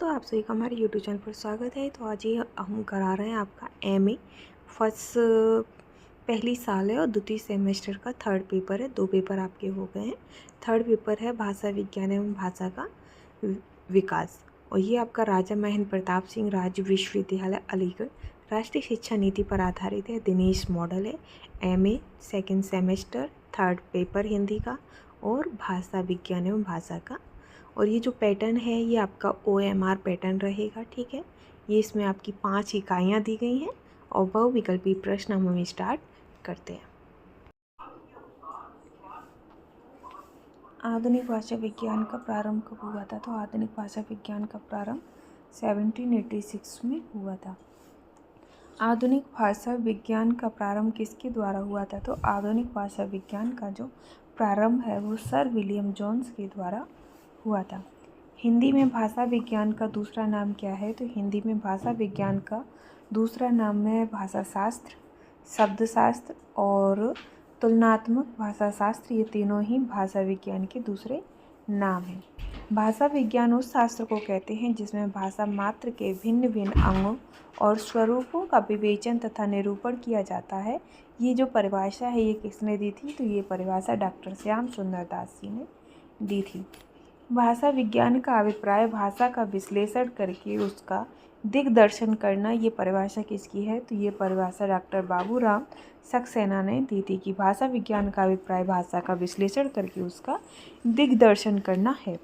दोस्तों, आप सभी का हमारे यूट्यूब चैनल पर स्वागत है। तो आज ही हम करा रहे हैं आपका एमए फर्स्ट पहली साल है और द्वितीय सेमेस्टर का थर्ड पेपर है। 2 पेपर आपके हो गए हैं। थर्ड पेपर है भाषा विज्ञान एवं भाषा का विकास, और ये आपका राजा महेंद्र प्रताप सिंह राज्य विश्वविद्यालय अलीगढ़ राष्ट्रीय शिक्षा नीति पर आधारित है। दिनेश मॉडल है। MA second semester third paper Hindi का और भाषा विज्ञान एवं भाषा का। और ये जो पैटर्न है ये आपका OMR पैटर्न रहेगा, ठीक है। ये इसमें आपकी 5 इकाइयाँ दी गई हैं और बहुविकल्पी प्रश्न हम स्टार्ट करते हैं। आधुनिक भाषा विज्ञान का प्रारंभ कब हुआ था? तो आधुनिक भाषा विज्ञान का प्रारंभ 1786 में हुआ था। आधुनिक भाषा विज्ञान का प्रारंभ किसके द्वारा हुआ था? तो आधुनिक भाषा विज्ञान का जो प्रारंभ है वो सर विलियम जोन्स के द्वारा हुआ था। हिंदी में भाषा विज्ञान का दूसरा नाम क्या है? तो हिंदी में भाषा विज्ञान का दूसरा नाम है भाषा शास्त्र, शब्दशास्त्र और तुलनात्मक भाषा शास्त्र। ये तीनों ही भाषा विज्ञान के दूसरे नाम हैं। भाषा विज्ञान उस शास्त्र को कहते हैं जिसमें भाषा मात्र के भिन्न भिन्न अंगों और स्वरूपों का विवेचन तथा निरूपण किया जाता है। ये जो परिभाषा है ये किसने दी थी? तो ये परिभाषा डॉक्टर श्याम सुंदर दास जी ने दी थी। भाषा विज्ञान का अभिप्राय भाषा का विश्लेषण करके उसका दिग्दर्शन करना, ये परिभाषा किसकी है? तो ये परिभाषा डॉक्टर बाबूराम सक्सेना ने दी थी कि भाषा विज्ञान का अभिप्राय भाषा का विश्लेषण करके उसका दिग्दर्शन करना है।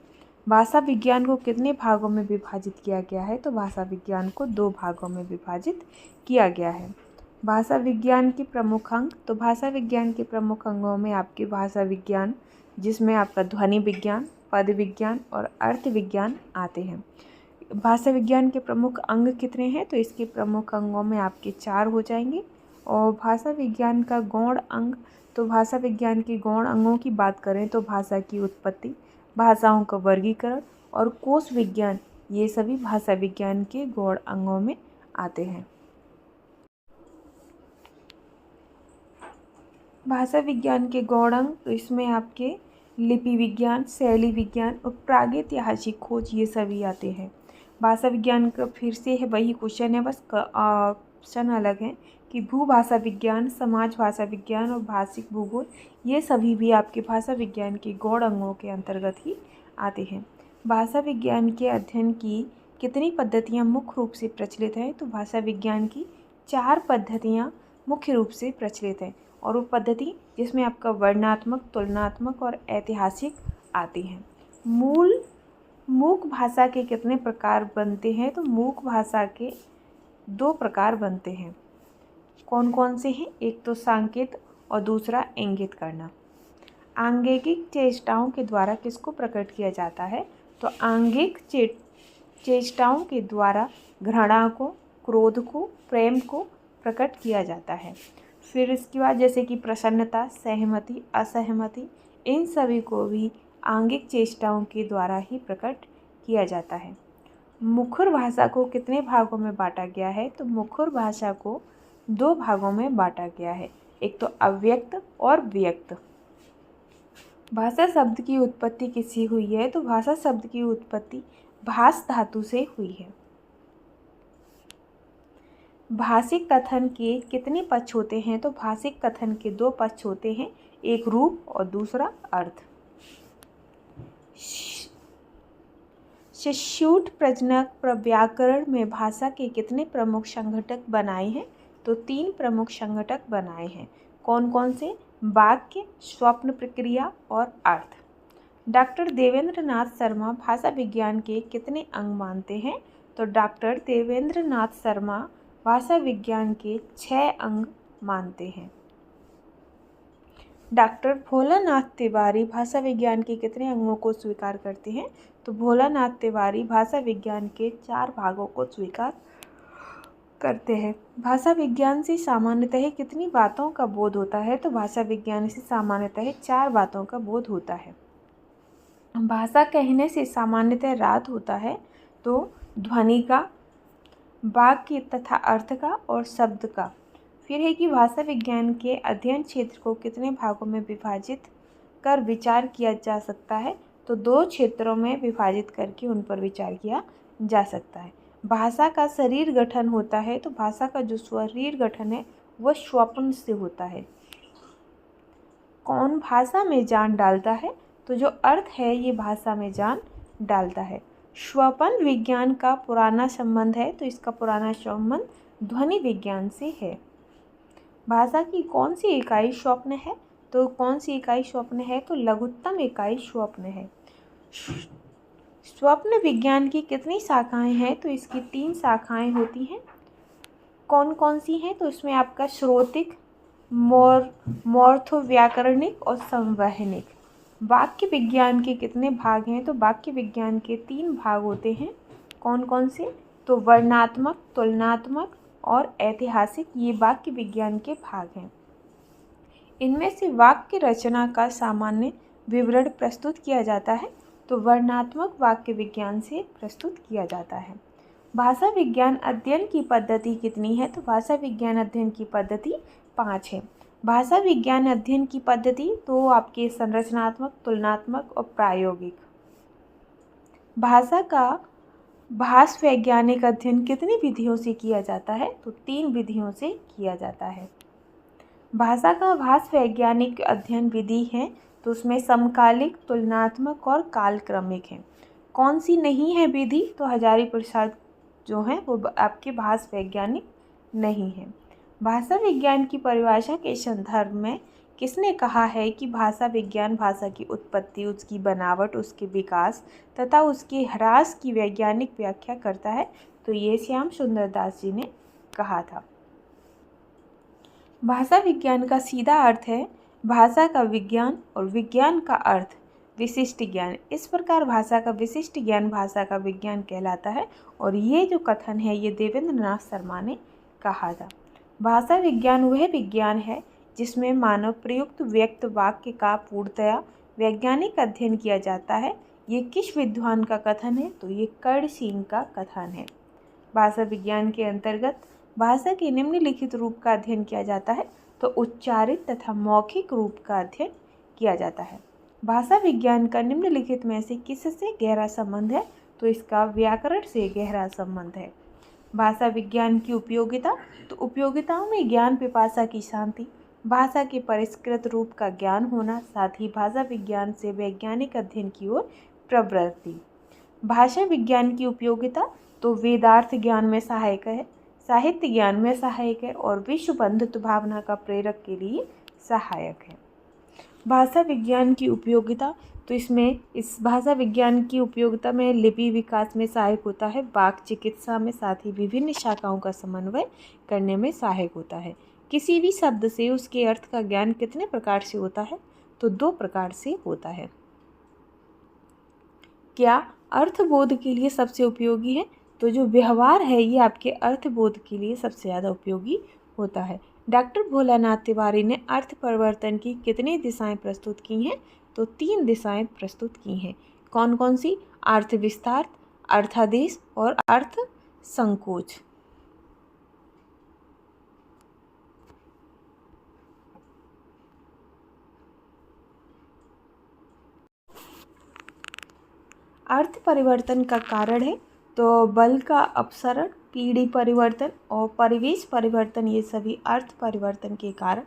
भाषा विज्ञान को कितने भागों में विभाजित किया गया है? तो भाषा विज्ञान को 2 भागों में विभाजित किया गया है। भाषा विज्ञान के प्रमुख अंग, तो भाषा विज्ञान के प्रमुख अंगों में आपके भाषा विज्ञान जिसमें आपका ध्वनि विज्ञान, पद विज्ञान और अर्थ विज्ञान आते हैं। भाषा विज्ञान के प्रमुख अंग कितने हैं? तो इसके प्रमुख अंगों में आपके 4 हो जाएंगे। और भाषा विज्ञान का गौण अंग, तो भाषा विज्ञान के गौण अंगों की बात करें तो भाषा की उत्पत्ति, भाषाओं का वर्गीकरण और कोश विज्ञान, ये सभी भाषा विज्ञान के गौण अंगों में आते हैं। भाषा विज्ञान के गौण अंग, तो इसमें आपके लिपि विज्ञान, शैली विज्ञान और प्रागैतिहासिक खोज, ये सभी आते हैं। भाषा विज्ञान का फिर से है वही क्वेश्चन है, बस ऑप्शन अलग है कि भूभाषा विज्ञान, समाज भाषा विज्ञान और भाषिक भूगोल, ये सभी भी आपके भाषा विज्ञान के गौण अंगों के अंतर्गत ही आते हैं। भाषा विज्ञान के अध्ययन की कितनी पद्धतियाँ मुख्य रूप से प्रचलित हैं? तो भाषा विज्ञान की 4 पद्धतियाँ मुख्य रूप से प्रचलित हैं, और वो पद्धति जिसमें आपका वर्णनात्मक, तुलनात्मक और ऐतिहासिक आती हैं। मूक भाषा के कितने प्रकार बनते हैं? तो मूक भाषा के 2 प्रकार बनते हैं। कौन कौन से हैं? एक तो सांकेत और दूसरा इंगित करना। आंगिक चेष्टाओं के द्वारा किसको प्रकट किया जाता है? तो आंगिक चेष्टाओं के द्वारा घृणा को, क्रोध को, प्रेम को प्रकट किया जाता है। फिर इसके बाद जैसे कि प्रसन्नता, सहमति, असहमति, इन सभी को भी आंगिक चेष्टाओं के द्वारा ही प्रकट किया जाता है। मुखर भाषा को कितने भागों में बांटा गया है? तो मुखर भाषा को 2 भागों में बांटा गया है, एक तो अव्यक्त और व्यक्त। भाषा शब्द की उत्पत्ति किससे हुई है? तो भाषा शब्द की उत्पत्ति भाष धातु से हुई है। भाषिक कथन के कितने पक्ष होते हैं? तो भाषिक कथन के 2 पक्ष होते हैं, एक रूप और दूसरा अर्थ। सुश्रुत प्रजनक व्याकरण में भाषा के कितने प्रमुख संघटक बनाए हैं? तो 3 प्रमुख संघटक बनाए हैं। कौन कौन से? वाक्य, स्वप्न प्रक्रिया और अर्थ। डॉक्टर देवेंद्र नाथ शर्मा भाषा विज्ञान के कितने अंग मानते हैं? तो डॉक्टर देवेंद्र नाथ शर्मा भाषा विज्ञान के 6 अंग मानते हैं। डॉक्टर भोलानाथ तिवारी भाषा विज्ञान के कितने अंगों को स्वीकार करते हैं? तो भोलानाथ तिवारी भाषा विज्ञान के 4 भागों को स्वीकार करते हैं। भाषा विज्ञान से सामान्यतः कितनी बातों का बोध होता है? तो भाषा विज्ञान से सामान्यतः 4 बातों का बोध होता है। भाषा कहने से सामान्यतः रात होता है, तो ध्वनि का, वाक्य तथा अर्थ का और शब्द का। फिर है कि भाषा विज्ञान के अध्ययन क्षेत्र को कितने भागों में विभाजित कर विचार किया जा सकता है? तो 2 क्षेत्रों में विभाजित करके उन पर विचार किया जा सकता है। भाषा का शरीर गठन होता है तो भाषा का जो शरीर गठन है वह स्वप्न से होता है। कौन भाषा में जान डालता है? तो जो अर्थ है ये भाषा में जान डालता है। स्वप्न विज्ञान का पुराना संबंध है तो इसका पुराना संबंध ध्वनि विज्ञान से है। भाषा की कौन सी इकाई स्वप्न है? तो कौन सी इकाई स्वप्न है? तो लघुत्तम इकाई स्वप्न है। स्वप्न विज्ञान की कितनी शाखाएं हैं? तो इसकी 3 शाखाएं होती हैं। कौन कौन सी हैं? तो इसमें आपका श्रोतिक, मॉर्फोव्याकरणिक और संवहनिक। वाक्य विज्ञान के कितने भाग हैं? तो वाक्य विज्ञान के 3 भाग होते हैं। कौन कौन से? तो वर्णनात्मक, तुलनात्मक और ऐतिहासिक, ये वाक्य विज्ञान के भाग हैं। इनमें से वाक्य रचना का सामान्य विवरण प्रस्तुत किया जाता है तो वर्णनात्मक वाक्य विज्ञान से प्रस्तुत किया जाता है। भाषा विज्ञान अध्ययन की पद्धति कितनी है? तो भाषा विज्ञान अध्ययन की पद्धति 5 है। भाषा विज्ञान अध्ययन की पद्धति तो आपके संरचनात्मक, तुलनात्मक और प्रायोगिक। भाषा का भाष वैज्ञानिक अध्ययन कितनी विधियों से किया जाता है? तो 3 विधियों से किया जाता है। भाषा का भाष वैज्ञानिक अध्ययन विधि है तो उसमें समकालिक, तुलनात्मक और कालक्रमिक है। कौन सी नहीं है विधि? तो हजारी प्रसाद जो है वो आपके भाष वैज्ञानिक नहीं है। भाषा विज्ञान की परिभाषा के संदर्भ में किसने कहा है कि भाषा विज्ञान भाषा की उत्पत्ति, उसकी बनावट, उसके विकास तथा उसके ह्रास की वैज्ञानिक व्याख्या करता है? तो ये श्याम सुंदर दास जी ने कहा था। भाषा विज्ञान का सीधा अर्थ है भाषा का विज्ञान और विज्ञान का अर्थ विशिष्ट ज्ञान। इस प्रकार भाषा का विशिष्ट ज्ञान भाषा का विज्ञान कहलाता है और ये जो कथन है ये देवेंद्र नाथ शर्मा ने कहा था। भाषा विज्ञान वह विज्ञान है जिसमें मानव प्रयुक्त व्यक्त वाक्य का पूर्णतया वैज्ञानिक अध्ययन किया जाता है। ये किस विद्वान का कथन है? तो ये कर्ण सिंह का कथन है। भाषा विज्ञान के अंतर्गत भाषा के निम्नलिखित रूप का अध्ययन किया जाता है तो उच्चारित तथा मौखिक रूप का अध्ययन किया जाता है। भाषा विज्ञान का निम्नलिखित में से किससे गहरा संबंध है? तो इसका व्याकरण से गहरा संबंध है। भाषा विज्ञान की उपयोगिता तो उपयोगिताओं में ज्ञान पिपासा की शांति, भाषा के परिष्कृत रूप का ज्ञान होना, साथ ही भाषा विज्ञान से वैज्ञानिक अध्ययन की ओर प्रवृत्ति। भाषा विज्ञान की उपयोगिता तो वेदार्थ ज्ञान में सहायक है, साहित्य ज्ञान में सहायक है और विश्व बंधुत्व भावना का प्रेरक के लिए सहायक है। भाषा विज्ञान की उपयोगिता तो इसमें इस भाषा विज्ञान की उपयोगिता में लिपि विकास में सहायक होता है, वाक् चिकित्सा में, साथ ही विभिन्न शाखाओं का समन्वय करने में सहायक होता है। किसी भी शब्द से उसके अर्थ का ज्ञान कितने प्रकार से होता है? तो 2 प्रकार से होता है। क्या अर्थबोध के लिए सबसे उपयोगी है? तो जो व्यवहार है ये आपके अर्थबोध के लिए सबसे ज़्यादा उपयोगी होता है। डॉक्टर भोलानाथ तिवारी ने अर्थ परिवर्तन की कितनी दिशाएं प्रस्तुत की हैं? तो 3 दिशाएं प्रस्तुत की हैं। कौन कौन सी? अर्थ विस्तार, अर्थादेश और अर्थ संकोच। अर्थ परिवर्तन का कारण है तो बल का अपसरण, पीढ़ी परिवर्तन और परिवेश परिवर्तन, ये सभी अर्थ परिवर्तन के कारण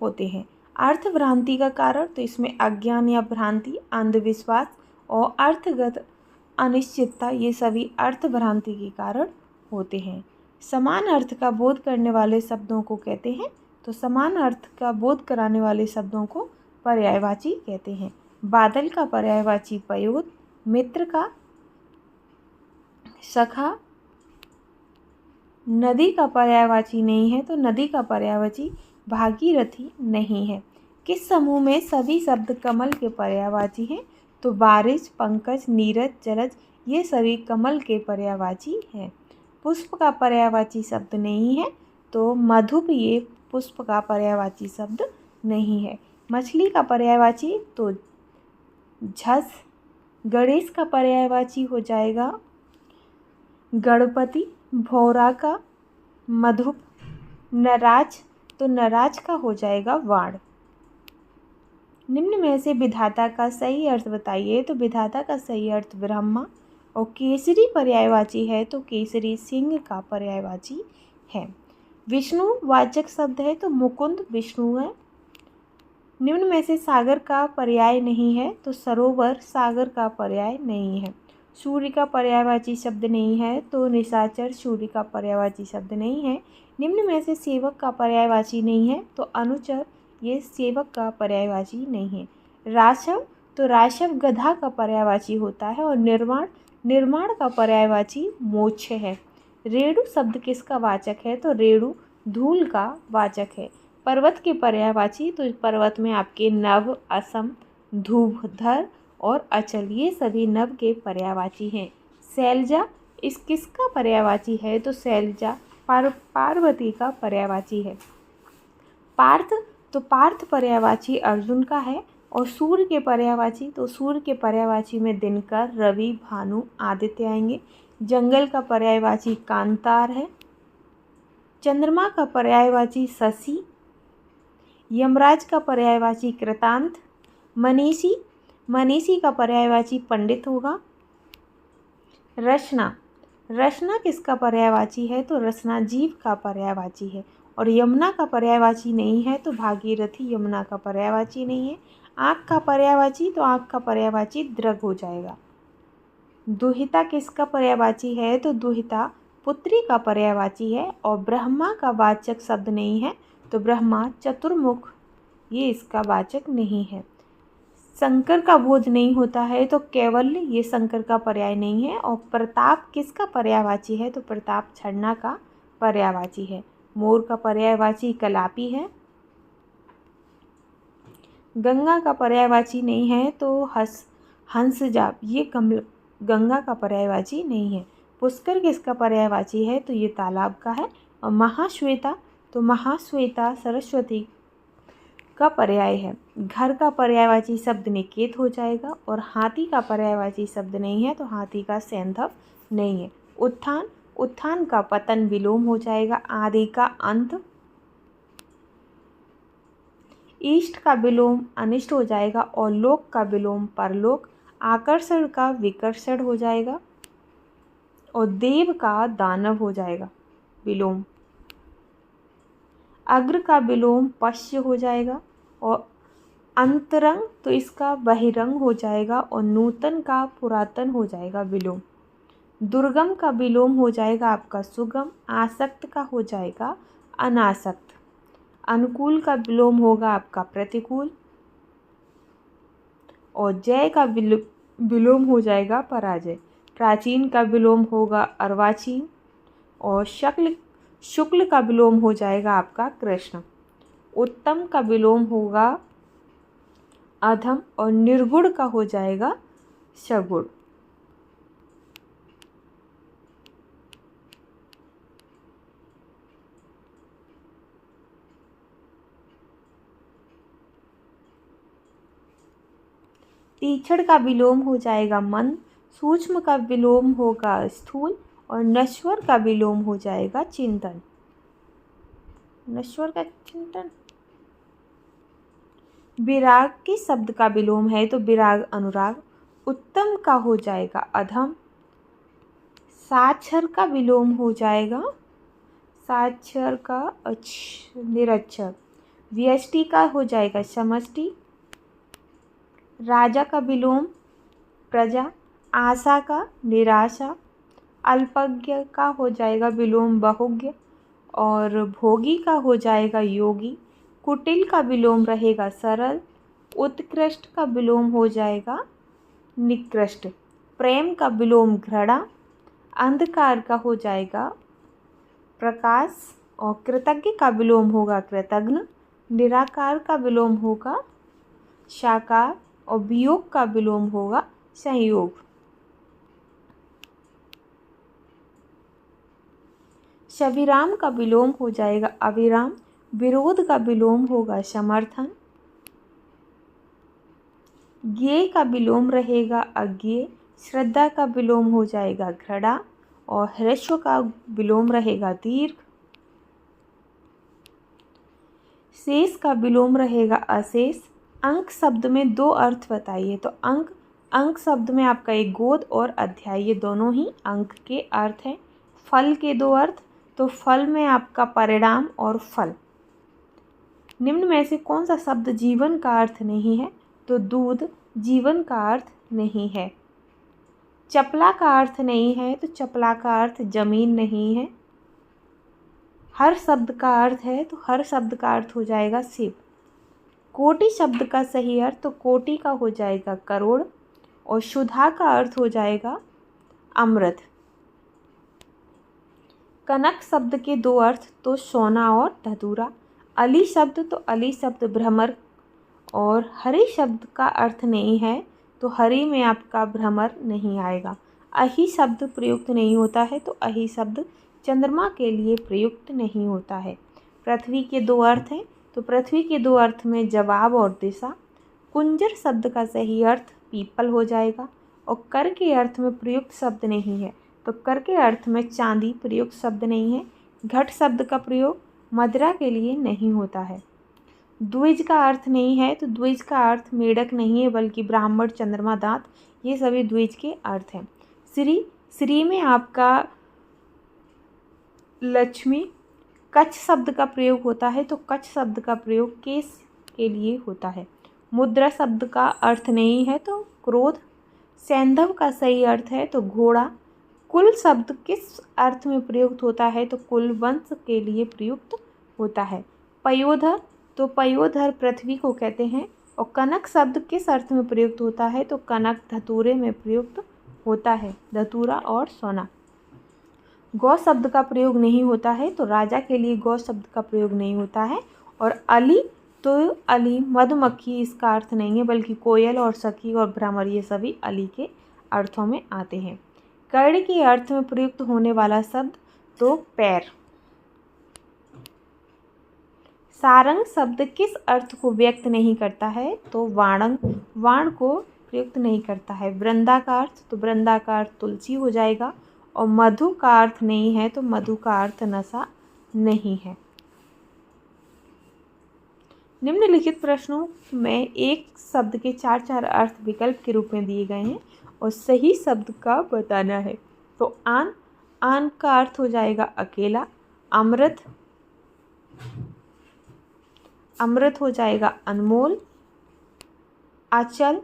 होते हैं। अर्थ भ्रांति का कारण तो इसमें अज्ञान या भ्रांति, अंधविश्वास और अर्थगत अनिश्चितता, ये सभी अर्थ भ्रांति के कारण होते हैं। समान अर्थ का बोध करने वाले शब्दों को कहते हैं तो समान अर्थ का बोध कराने वाले शब्दों को पर्यायवाची कहते हैं। बादल का पर्यायवाची पयोद, मित्र का सखा, नदी का पर्यायवाची नहीं है तो नदी का पर्यायवाची भागीरथी नहीं है। किस समूह में सभी शब्द कमल के पर्यायवाची हैं? तो बारिश, पंकज, नीरज, जलज, ये सभी कमल के पर्यायवाची हैं। पुष्प का पर्यायवाची शब्द नहीं है तो मधुप, ये पुष्प का पर्यायवाची शब्द नहीं है। मछली का पर्यायवाची तो झस। गणेश का पर्यायवाची हो जाएगा गणपति। भौरा का मधुप। नराज तो नराज का हो जाएगा वाण। निम्न में से विधाता का सही अर्थ बताइए। तो विधाता का सही अर्थ ब्रह्मा, और केसरी पर्यायवाची है तो केसरी सिंह का पर्यायवाची है। विष्णु वाचक शब्द है तो मुकुंद विष्णु है। निम्न में से सागर का पर्याय नहीं है तो सरोवर सागर का पर्याय नहीं है। सूर्य का पर्यायवाची शब्द नहीं है तो निशाचर सूर्य का पर्यायवाची शब्द नहीं है। निम्न में से सेवक का पर्यायवाची नहीं है तो अनुचर ये सेवक का पर्यायवाची नहीं है। राशव तो राशव गधा का पर्यायवाची होता है और निर्माण निर्माण का पर्यायवाची मोक्ष है। रेणु शब्द किसका वाचक है तो रेणु धूल का वाचक है। पर्वत के पर्यायवाची तो पर्वत में आपके नव, असम, धूपधर और अचल ये सभी नव के पर्यायवाची हैं। शैलजा इस किसका पर्यायवाची है तो शैलजा पार्वती का पर्यायवाची है। पार्थ तो पार्थ पर्यायवाची अर्जुन का है और सूर्य के पर्यायवाची तो सूर्य के पर्यायवाची में दिनकर, रवि, भानु, आदित्य आएंगे। जंगल का पर्यायवाची कांतार है। चंद्रमा का पर्यायवाची शशि। यमराज का पर्यायवाची कृतांत। मनीषी का पर्यायवाची पंडित होगा। रचना रचना किसका पर्यायवाची है तो रचना जीव का पर्यायवाची है। और यमुना का पर्यायवाची नहीं है तो भागीरथी यमुना का पर्यायवाची नहीं है। आँख का पर्यायवाची तो आँख का पर्यायवाची दृग हो जाएगा। दुहिता किसका पर्यायवाची है तो दुहिता पुत्री का पर्यायवाची है। और ब्रह्मा का वाचक शब्द नहीं है तो ब्रह्मा चतुर्मुख ये इसका वाचक नहीं है। शंकर का बोध नहीं होता है तो कैवल्य ये शंकर का पर्याय नहीं है। और प्रताप किसका पर्यायवाची है तो प्रताप छड़ना का पर्यायवाची है। मोर का पर्यायवाची कलापी है। गंगा का पर्यायवाची नहीं है तो हंसजाप ये गंगा का पर्यायवाची नहीं है। पुष्कर किसका पर्यायवाची है तो ये तालाब का है। और महाश्वेता तो महाश्वेता सरस्वती का पर्याय है। घर का पर्यायवाची शब्द निकेत हो जाएगा। और हाथी का पर्यायवाची शब्द नहीं है तो हाथी का सैंधव नहीं है। उत्थान उत्थान का पतन विलोम हो जाएगा। आदि का अंत। इष्ट का विलोम अनिष्ट हो जाएगा। और लोक का विलोम परलोक। आकर्षण का विकर्षण हो जाएगा। और देव का दानव हो जाएगा विलोम। अग्र का विलोम पश्य हो जाएगा। और अंतरंग तो इसका बहिरंग हो जाएगा। और नूतन का पुरातन हो जाएगा विलोम। दुर्गम का विलोम हो जाएगा आपका सुगम। आसक्त का हो जाएगा अनासक्त। अनुकूल का विलोम होगा आपका प्रतिकूल। और जय का विलोम हो जाएगा पराजय। प्राचीन का विलोम होगा अर्वाचीन। और शुक्ल का विलोम हो जाएगा आपका कृष्ण। उत्तम का विलोम होगा अधम। और निर्गुण का हो जाएगा सगुण। तीक्ष्ण का विलोम हो जाएगा मंद। सूक्ष्म का विलोम होगा स्थूल। और नश्वर का विलोम हो जाएगा चिंतन। नश्वर का चिंतन। विराग के शब्द का विलोम है तो विराग अनुराग। उत्तम का हो जाएगा अधम। साक्षर का विलोम हो जाएगा साक्षर का निरक्षर। व्यष्टि का हो जाएगा समष्टि। राजा का विलोम प्रजा। आशा का निराशा। अल्पज्ञ का हो जाएगा विलोम बहुज्ञ। और भोगी का हो जाएगा योगी। कुटिल का विलोम रहेगा सरल। उत्कृष्ट का विलोम हो जाएगा निकृष्ट। प्रेम का विलोम घृणा। अंधकार का हो जाएगा प्रकाश। और कृतज्ञ का विलोम होगा कृतघ्न। निराकार का विलोम होगा साकार। और वियोग का विलोम होगा संयोग। सविराम का विलोम हो जाएगा अविराम। विरोध का विलोम होगा समर्थन। ज्ञेय का विलोम रहेगा अज्ञेय। श्रद्धा का विलोम हो जाएगा घृणा। और ह्रस्व का विलोम रहेगा दीर्घ। शेष का विलोम रहेगा अशेष। अंक शब्द में दो अर्थ बताइए तो अंक अंक शब्द में आपका एक गोद और अध्याय, ये दोनों ही अंक के अर्थ हैं। फल के दो अर्थ, तो फल में आपका परिणाम और फल। निम्न में से कौन सा शब्द जीवन का अर्थ नहीं है, तो दूध जीवन का अर्थ नहीं है। चपला का अर्थ नहीं है, तो चपला का अर्थ जमीन नहीं है। हर शब्द का अर्थ है, तो हर शब्द का अर्थ हो जाएगा शिव। कोटि शब्द का सही अर्थ, तो कोटि का हो जाएगा करोड़, और सुधा का अर्थ हो जाएगा अमृत। कनक शब्द के दो अर्थ, तो सोना और धतूरा। अली शब्द, तो अली शब्द भ्रमर, और हरि शब्द का अर्थ नहीं है, तो हरि में आपका भ्रमर नहीं आएगा। अहि शब्द प्रयुक्त नहीं होता है, तो अहि शब्द चंद्रमा के लिए प्रयुक्त नहीं होता है। पृथ्वी के दो अर्थ हैं, तो पृथ्वी के दो अर्थ में जवाब और दिशा। कुंजर शब्द का सही अर्थ पीपल हो जाएगा, और कर के अर्थ में प्रयुक्त शब्द नहीं है, तो कर के अर्थ में चांदी प्रयुक्त शब्द नहीं है। घट शब्द का प्रयोग मदिरा के लिए नहीं होता है। द्विज का अर्थ नहीं है, तो द्विज का अर्थ मेढक नहीं है, बल्कि ब्राह्मण, चंद्रमा, दांत, ये सभी द्विज के अर्थ हैं। श्री, श्री में आपका लक्ष्मी। कच्छ शब्द का प्रयोग होता है, तो कच्छ शब्द का प्रयोग केस के लिए होता है। मुद्रा शब्द का अर्थ नहीं है, तो क्रोध। सैंधव का सही अर्थ है, तो घोड़ा। कुल शब्द किस अर्थ में प्रयुक्त होता है, तो कुल वंश के लिए प्रयुक्त होता है। पयोधर, तो पयोधर पृथ्वी को कहते हैं। और कनक शब्द किस अर्थ में प्रयुक्त होता है, तो कनक धतूरे में प्रयुक्त होता है, धतूरा और सोना। गौ शब्द का प्रयोग नहीं होता है, तो राजा के लिए गौ शब्द का प्रयोग नहीं होता है। और अली, तो अली मधुमक्खी इसका अर्थ नहीं है, बल्कि कोयल और सखी और भ्रमर, ये सभी अली के अर्थों में आते हैं। कर्ण के अर्थ में प्रयुक्त होने वाला शब्द, तो पैर। सारंग शब्द किस अर्थ को व्यक्त नहीं करता है, तो वाणंग, वाण को प्रयुक्त नहीं करता है। वृंदा का अर्थ, तो वृंदा का अर्थ तुलसी हो जाएगा। और मधु का अर्थ नहीं है, तो मधु का अर्थ नशा नहीं है। निम्नलिखित प्रश्नों में एक शब्द के चार चार अर्थ विकल्प के रूप में दिए गए हैं और सही शब्द का बताना है। तो आन, आन का अर्थ हो जाएगा अकेला। अमृत, अमृत हो जाएगा अनमोल। अचल,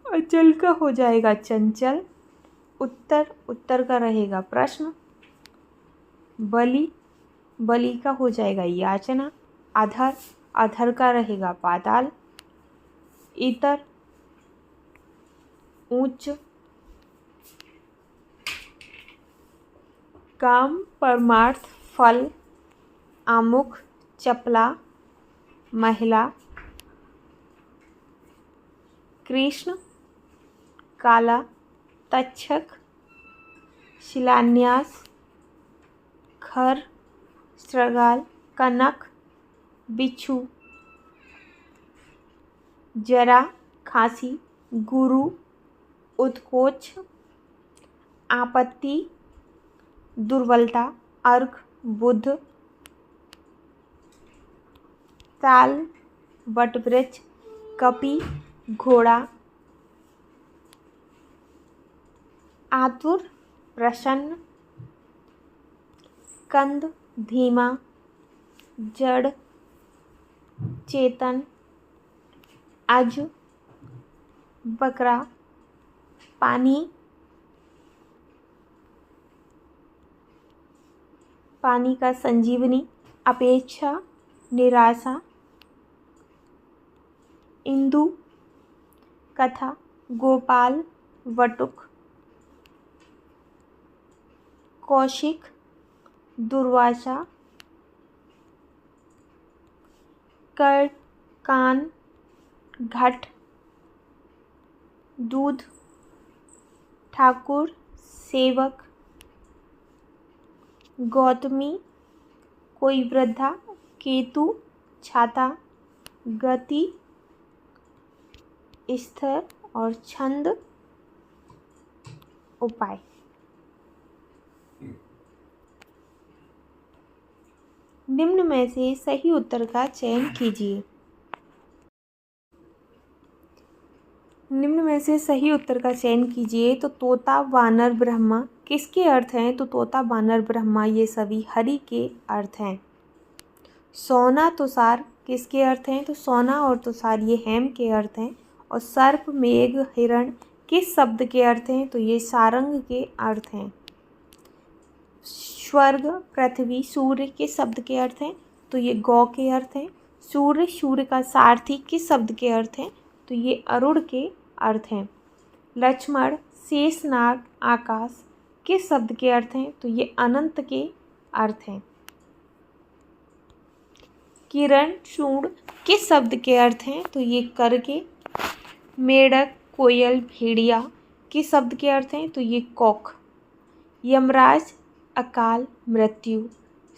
अचल का हो जाएगा चंचल। उत्तर, उत्तर का रहेगा प्रश्न। बलि, बलि का हो जाएगा याचना। अधर, अधर का रहेगा पाताल। इतर, उच्च। काम, परमार्थ, फल। आमुख, चपला, महिला। कृष्ण, काला। तक्षक, शिलान्यास। खर, श्रृगाल। कनक, बिच्छू। जरा, खांसी। गुरु, उत्कोच। आपत्ति, दुर्बलता। अर्घ, बुध। ताल, वटवृक्ष। कपि, घोड़ा। आतुर, प्रसन्न। कंद, धीमा। जड़, चेतन। अज, बकरा। पानी, पानी का संजीवनी। अपेक्षा, निराशा। इंदु, कथा। गोपाल, वटुक। कौशिक, दुर्वासा। कर्ण, कान। घट, दूध। ठाकुर, सेवक। गौतमी, कोई वृद्धा। केतु, छाता। गति, स्थिर। और छंद, उपाय। निम्न में से सही उत्तर का चयन कीजिए। निम्न में से सही उत्तर का चयन कीजिए। तो तोता, वानर, ब्रह्मा किसके अर्थ हैं? तो तोता, वानर, ब्रह्मा ये सभी हरि के अर्थ हैं। सोना, तुषार किसके अर्थ हैं? तो सोना और तुषार ये हेम के अर्थ हैं। और सर्प, मेघ, हिरण किस शब्द के अर्थ हैं? तो ये सारंग के अर्थ हैं। स्वर्ग, पृथ्वी, सूर्य किस शब्द के अर्थ हैं? तो ये गौ के अर्थ हैं। सूर्य, सूर्य का सारथी किस शब्द के अर्थ हैं? तो ये अरुण के अर्थ हैं। लक्ष्मण, शेषनाग, आकाश किस शब्द के अर्थ हैं? तो ये अनंत के अर्थ हैं। किरण, शूड़ किस शब्द के अर्थ हैं? तो ये कर के। मेढक, कोयल, भेड़िया किस शब्द के अर्थ हैं? तो ये कौक। यमराज, अकाल, मृत्यु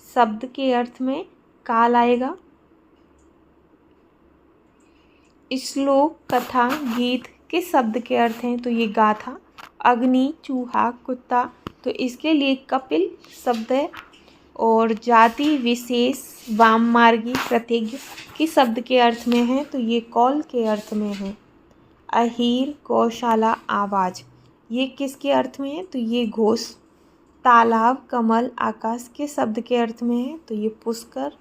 शब्द के अर्थ में काल आएगा। श्लोक, कथा, गीत किस शब्द के अर्थ हैं? तो ये गाथा। अग्नि, चूहा, कुत्ता तो इसके लिए कपिल शब्द है। और जाति, विशेष, वाममार्गी, प्रतिज्ञ किस शब्द के अर्थ में है? तो ये कौल के अर्थ में है। अहीर, गौशाला, आवाज ये किसके अर्थ में है? तो ये घोष। तालाब, कमल, आकाश किस शब्द के अर्थ में है? तो ये पुष्कर।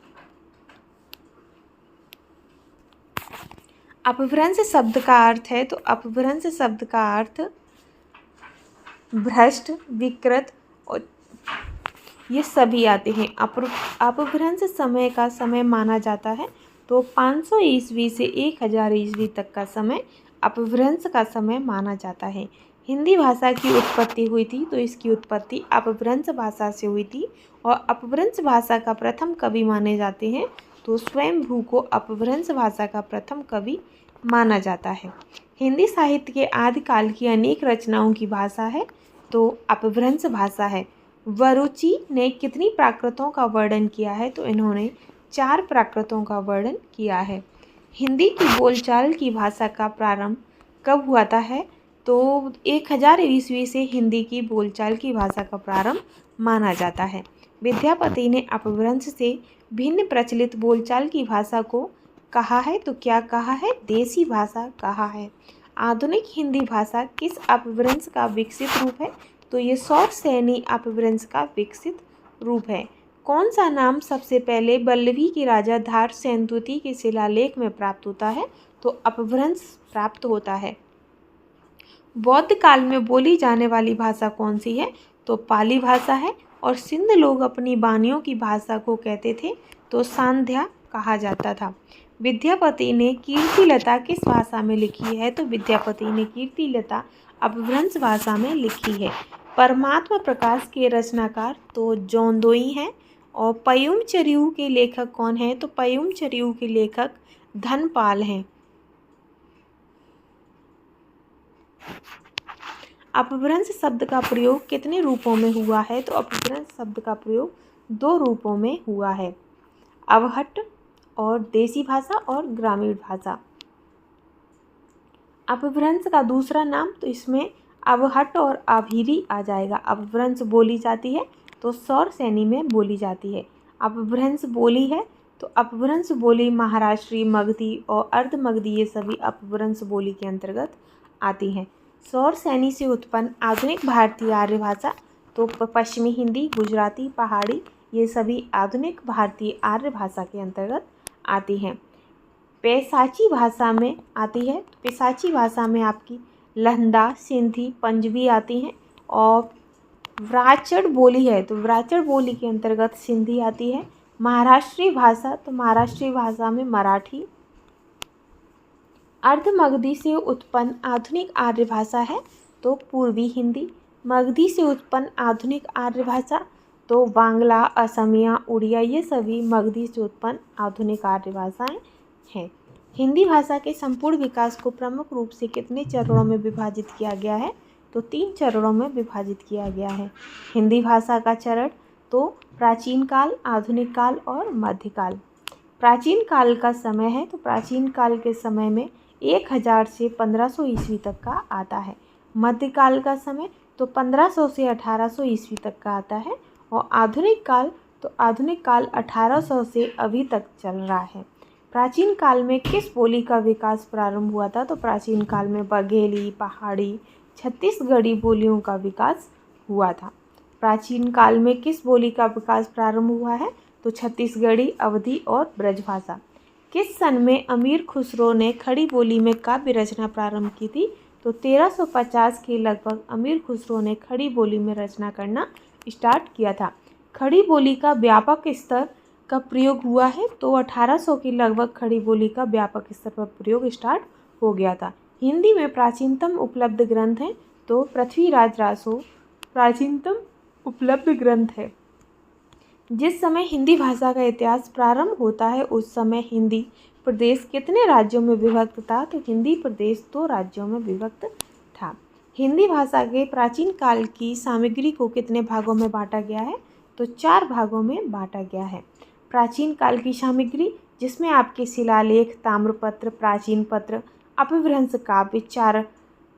अपभ्रंश शब्द का अर्थ है। तो अपभ्रंश शब्द का अर्थ भ्रष्ट, विकृत और ये सभी आते हैं। अपभ्रंश समय का समय माना जाता है। तो 500 ईस्वी से 1000 ईस्वी तक का समय अपभ्रंश का समय माना जाता है। हिंदी भाषा की उत्पत्ति हुई थी तो इसकी उत्पत्ति अपभ्रंश भाषा से हुई थी। और अपभ्रंश भाषा का प्रथम कवि माने जाते हैं तो स्वयंभू को अपभ्रंश भाषा का प्रथम कवि माना जाता है। हिंदी साहित्य के आदिकाल की अनेक रचनाओं की भाषा है तो अपभ्रंश भाषा है। वरुचि ने कितनी प्राकृतों का वर्णन किया है? तो इन्होंने 4 प्राकृतों का वर्णन किया है। हिंदी की बोलचाल की भाषा का प्रारंभ कब हुआ है? तो 1000 ईस्वी से हिंदी की बोलचाल की भाषा का प्रारंभ माना जाता है। विद्यापति ने अपभ्रंश से भिन्न प्रचलित बोलचाल की भाषा को कहा है। तो क्या कहा है? देसी भाषा कहा है। आधुनिक हिंदी भाषा किस अपभ्रंश का विकसित रूप है? तो ये सौरसेनी अपभ्रंश का विकसित रूप है। कौन सा नाम सबसे पहले वल्लभी के राजा धार सेन द्वितीय के शिलालेख में प्राप्त होता है? तो अपभ्रंश प्राप्त होता है। बौद्ध काल में बोली जाने वाली भाषा कौन सी है? तो पाली भाषा है। और सिंध लोग अपनी वाणियों की भाषा को कहते थे तो सांध्या कहा जाता था। विद्यापति ने कीर्तिलता किस भाषा में लिखी है? तो विद्यापति ने कीर्तिलता अपभ्रंश भाषा में लिखी है। परमात्मा प्रकाश के रचनाकार तो जौनदोई हैं। और पयुम चरिऊ के लेखक कौन हैं? तो पयुम चरिऊ के लेखक धनपाल हैं। अपभ्रंश शब्द का प्रयोग कितने रूपों में हुआ है? तो अपभ्रंश शब्द का प्रयोग 2 रूपों में हुआ है। अवहट्ट और देसी भाषा और ग्रामीण भाषा। अपभ्रंश का दूसरा नाम तो इसमें अवहट्ट और अभीरी आ जाएगा। अपभ्रंश बोली जाती है तो सौरसेनी में बोली जाती है। अपभ्रंश बोली है तो अपभ्रंश बोली महाराष्ट्री, मगधी और अर्धमगधी ये सभी अपभ्रंश बोली के अंतर्गत आती हैं। सौरसेनी से उत्पन्न आधुनिक भारतीय आर्य भाषा तो पश्चिमी हिंदी, गुजराती, पहाड़ी ये सभी आधुनिक भारतीय आर्य भाषा के अंतर्गत आती हैं। पैसाची भाषा में आती है। पैसाची भाषा में आपकी लहंदा, सिंधी, पंजाबी आती हैं। और व्राचड़ बोली है तो व्राचड़ बोली के अंतर्गत सिंधी आती है। महाराष्ट्री भाषा तो महाराष्ट्री भाषा में मराठी। अर्धमगधी से उत्पन्न आधुनिक आर्य भाषा है तो पूर्वी हिंदी। मगधी से उत्पन्न आधुनिक आर्य भाषा तो बांग्ला, असमिया, उड़िया ये सभी मगधी से उत्पन्न आधुनिक आर्य भाषाएं हैं। हिंदी भाषा के संपूर्ण विकास को प्रमुख रूप से कितने चरणों में विभाजित किया गया है? तो 3 चरणों में विभाजित किया गया है। हिंदी भाषा का चरण तो प्राचीन काल, आधुनिक काल और मध्यकाल। प्राचीन काल का समय है तो प्राचीन काल के समय में 1000 से 1500 ईस्वी तक का आता है। मध्यकाल का समय तो 1500 से 1800 ईस्वी तक का आता है। और आधुनिक काल तो आधुनिक काल 1800 से अभी तक चल रहा है। प्राचीन काल में किस बोली का विकास प्रारंभ हुआ था? तो प्राचीन काल में बघेली, पहाड़ी, छत्तीसगढ़ी बोलियों का विकास हुआ था। प्राचीन काल में किस बोली का विकास प्रारंभ हुआ है? तो छत्तीसगढ़ी, अवधी और ब्रजभाषा। किस सन में अमीर खुसरो ने खड़ी बोली में काव्य रचना प्रारंभ की थी? तो 1350 के लगभग अमीर खुसरो ने खड़ी बोली में रचना करना स्टार्ट किया था। खड़ी बोली का व्यापक स्तर का प्रयोग हुआ है? तो 1800 के लगभग खड़ी बोली का व्यापक स्तर पर प्रयोग स्टार्ट हो गया था। हिंदी में प्राचीनतम उपलब्ध ग्रंथ है? तो पृथ्वीराज रासो प्राचीनतम उपलब्ध ग्रंथ है। जिस समय हिंदी भाषा का इतिहास प्रारंभ होता है उस समय हिंदी प्रदेश कितने राज्यों में विभक्त था? तो हिंदी प्रदेश 2 राज्यों में विभक्त था। हिंदी भाषा के प्राचीन काल की सामग्री को कितने भागों में बांटा गया है? तो 4 भागों में बांटा गया है। प्राचीन काल की सामग्री जिसमें आपके शिलालेख, ताम्रपत्र, प्राचीन पत्र, अपभ्रंश काव्य,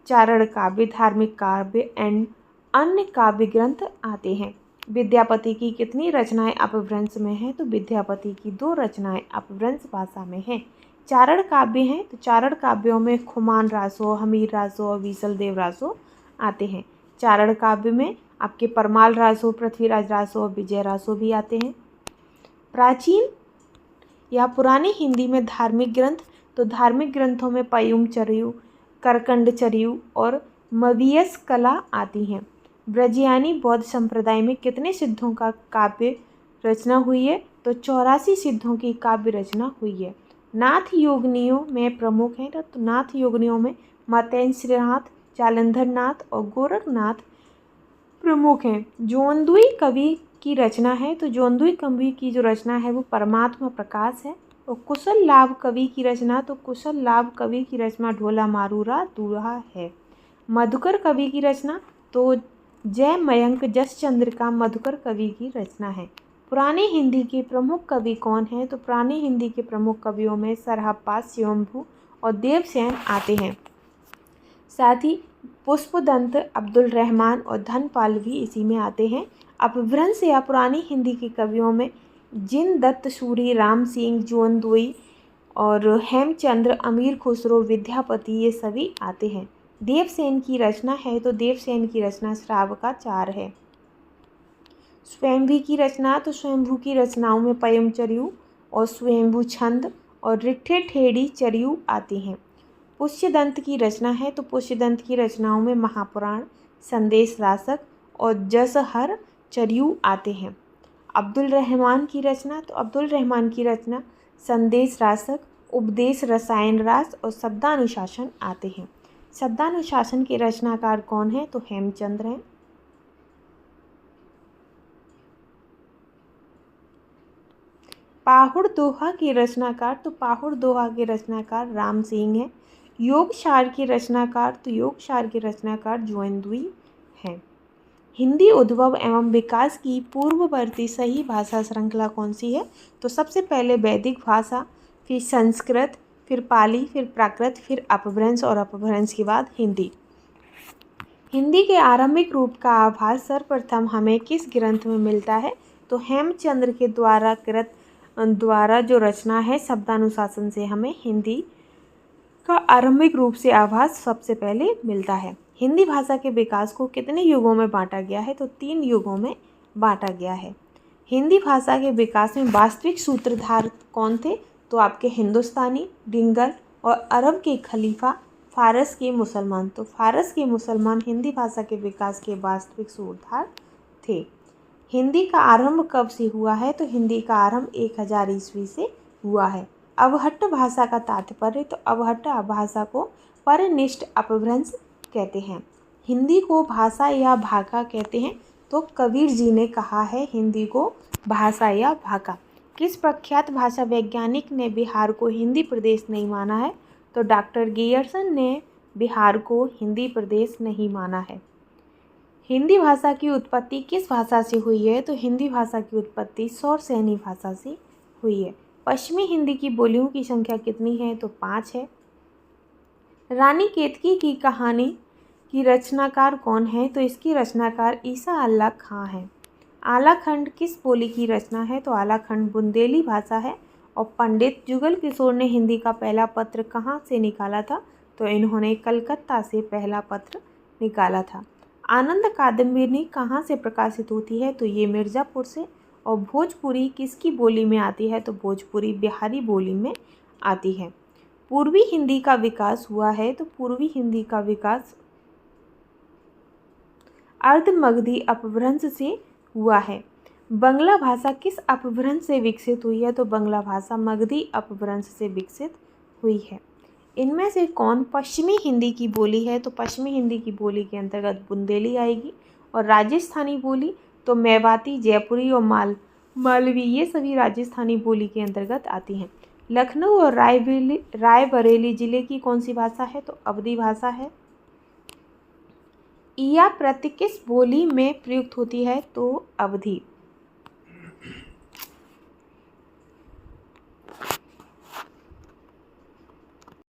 चारण काव्य, धार्मिक काव्य एंड अन्य काव्य ग्रंथ आते हैं। विद्यापति की कितनी रचनाएं अपभ्रंश में हैं? तो विद्यापति की 2 रचनाएं अपभ्रंश भाषा में हैं। चारण काव्य हैं तो चारण काव्यों में खुमान रासो, हमीर रासो और विसलदेव रासो आते हैं। चारण काव्य में आपके परमाल रासो, पृथ्वीराज रासो और विजय रासो भी आते हैं। प्राचीन या पुरानी हिंदी में धार्मिक ग्रंथ, तो धार्मिक ग्रंथों में पयुम चरियु, करकंड चरियु और मवियस कला आती हैं। ब्रजियानी बौद्ध संप्रदाय में कितने सिद्धों का काव्य रचना हुई है? तो 84 सिद्धों की काव्य रचना हुई है। नाथ योगिनियों में प्रमुख हैं तो नाथ योगिनियों में मतेंद्रनाथ, जालंधर नाथ और गोरखनाथ प्रमुख हैं। जोंदुई कवि की रचना है तो जोंदुई कवि की जो रचना है वो परमात्मा प्रकाश है। और कुशल लाभ कवि की रचना, तो कुशल लाभ कवि की रचना ढोला मारूरा दूल्हा है। मधुकर कवि की रचना, तो जय मयंक जसचंद्र का मधुकर कवि की रचना है। पुरानी हिंदी के प्रमुख कवि कौन हैं? तो पुरानी हिंदी के प्रमुख कवियों में सरहप्पा, स्वयंभू और देवसेन आते हैं। साथ ही पुष्पदंत, अब्दुल रहमान और धनपाल भी इसी में आते हैं। अपभ्रंश या पुरानी हिंदी के कवियों में जिन दत्त सूरी, राम सिंह, जोंदुई और हेमचंद्र, अमीर खुसरो, विद्यापति ये सभी आते हैं। देवसेन की रचना है तो देवसेन की रचना श्रावकाचार है। स्वयंभू की रचना, तो स्वयंभू की रचनाओं में पयम चरियु और स्वयंभू छंद और रिट्ठे ठेड़ी चरियु आती हैं। पुष्यदंत की रचना है तो पुष्यदंत की रचनाओं में महापुराण, संदेश रासक और जसहर चरियु आते हैं। अब्दुल रहमान की रचना, तो अब्दुल रहमान की रचना संदेश रासक, उपदेश रसायन रास और शब्दानुशासन आते हैं। शब्दानुशासन के रचनाकार कौन है? तो हेमचंद्र हैं। पाहुड़ दोहा के रचनाकार, तो पाहुड़ दोहा के रचनाकार राम सिंह हैं। योगसार के रचनाकार, तो योगसार के रचनाकार जोंदुई हैं। हिंदी उद्भव एवं विकास की पूर्ववर्ती सही भाषा श्रृंखला कौन सी है? तो सबसे पहले वैदिक भाषा, फिर संस्कृत, फिर पाली, फिर प्राकृत, फिर अपभ्रंश और अपभ्रंश के बाद हिंदी। हिंदी के आरंभिक रूप का आभास सर्वप्रथम हमें किस ग्रंथ में मिलता है? तो हेमचंद्र के द्वारा जो रचना है शब्दानुशासन से हमें हिंदी का आरंभिक रूप से आभास सबसे पहले मिलता है। हिंदी भाषा के विकास को कितने युगों में बांटा गया है? तो 3 युगों में बांटा गया है। हिंदी भाषा के विकास में वास्तविक सूत्रधार कौन थे? तो आपके हिंदुस्तानी, डिंगल और अरब के खलीफा, फारस के मुसलमान। तो फारस के मुसलमान हिंदी भाषा के विकास के वास्तविक सूत्रधार थे। हिंदी का आरंभ कब से हुआ है? तो हिंदी का आरंभ 1000 ईस्वी से हुआ है। अवहट्ट भाषा का तात्पर्य, तो अवहट्ट भाषा को परनिष्ठ अपभ्रंश कहते हैं। हिंदी को भाषा या भाका कहते हैं, तो कबीर जी ने कहा है हिंदी को भाषा या भाका। किस प्रख्यात भाषा वैज्ञानिक ने बिहार को हिंदी प्रदेश नहीं माना है? तो डॉक्टर गियर्सन ने बिहार को हिंदी प्रदेश नहीं माना है। हिंदी भाषा की उत्पत्ति किस भाषा से हुई है? तो हिंदी भाषा की उत्पत्ति सौरसेनी भाषा से हुई है। पश्चिमी हिंदी की बोलियों की संख्या कितनी है? तो 5 है। रानी केतकी की कहानी की रचनाकार कौन है? तो इसकी रचनाकार ईसा अल्लाह खां है। आलाखंड किस बोली की रचना है? तो आलाखंड बुंदेली भाषा है और पंडित जुगल किशोर ने हिंदी का पहला पत्र कहाँ से निकाला था? तो इन्होंने कलकत्ता से पहला पत्र निकाला था। आनंद कादम्बिनी कहाँ से प्रकाशित होती है? तो ये मिर्ज़ापुर से। और भोजपुरी किसकी बोली में आती है? तो भोजपुरी बिहारी बोली में आती है। पूर्वी हिंदी का विकास हुआ है? तो पूर्वी हिंदी का विकास अर्धमगधी अपभ्रंश से हुआ है। बंगला भाषा किस अपभ्रंश से विकसित हुई है? तो बंगला भाषा मगधी अपभ्रंश से विकसित हुई है। इनमें से कौन पश्चिमी हिंदी की बोली है? तो पश्चिमी हिंदी की बोली के अंतर्गत बुंदेली आएगी। और राजस्थानी बोली तो मेवाती, जयपुरी और मालवी, ये सभी राजस्थानी बोली के अंतर्गत आती हैं। लखनऊ और रायबरेली जिले की कौन सी भाषा है? तो अवधी भाषा है। ईया प्रत्यय किस बोली में प्रयुक्त होती है? तो अवधी।